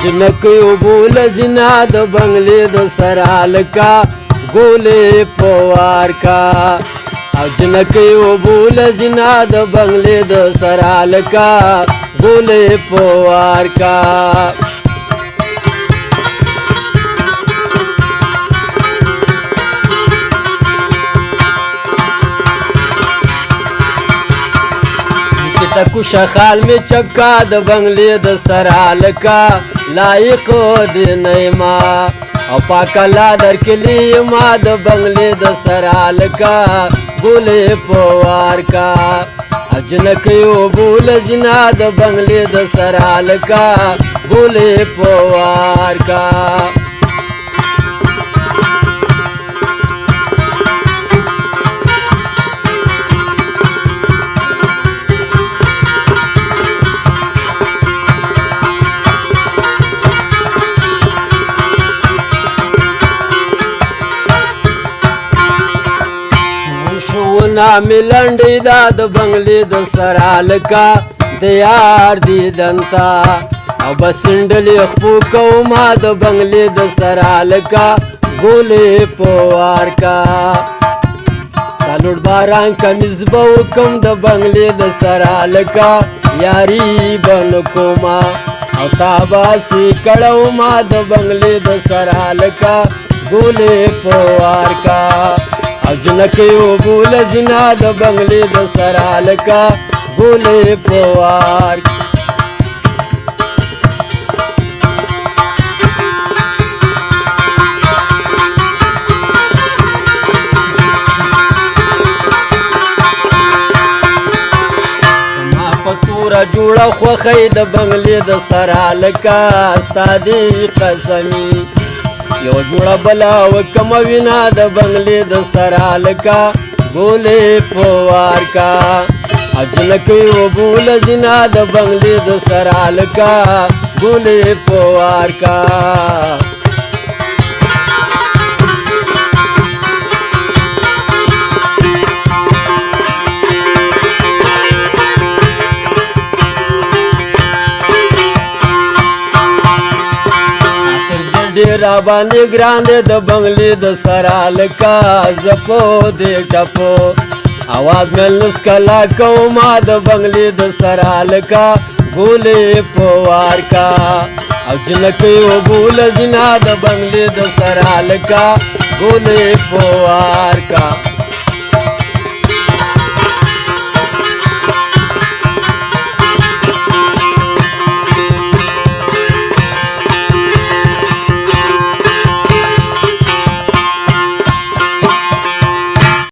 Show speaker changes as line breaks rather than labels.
جنکی اوبول زنا د بنگلې د سرال کا ګولې پوار کا او جنکی اوبول زنا د بنگلې د سرال کا ګولې پوار کا تکوشا خال میں چکا د بنگلې د سرال کا لایق دی نیما او پاکلا در کلی ما د بنگلې د سرال کا ګولې پوار کا اجنکی اوبول زنا د بنگلې د سرال کا ګولې پوار کا نامی لنڈی دا د بنگلې د سرال کا دیار دیدنتا او بسنڈلی خپو کوما د بنگلې د سرال کا ګولې پوار کا کالوڑ باران کمیز بوکم د بنگلې د سرال کا یاری بن کوما او تاباسی کڑو ما د بنگلې د سرال کا ګولې پوار کا جنکی اوبول زنا د بنگلې د سرال کا ګولې پوار زما پتوره جوړه خوښۍ د بنگلې د سرال کا ستا دې قسمي یو جوړه بلا وکم وینا د بنگلې د سرال کا ګولې پوار کا اجنکی اوبول زنا د بنگلې د سرال کا ګولې پوار کا ډیرا باندې ګران دی د بنگلې د سرال کا زپو دې ټپو आवाज مې نسکلا کوما د بنگلې د سرال کا ګولې پوار کا او جنکی اوبول زنا د بنگلې د سرال کا ګولې پوار کا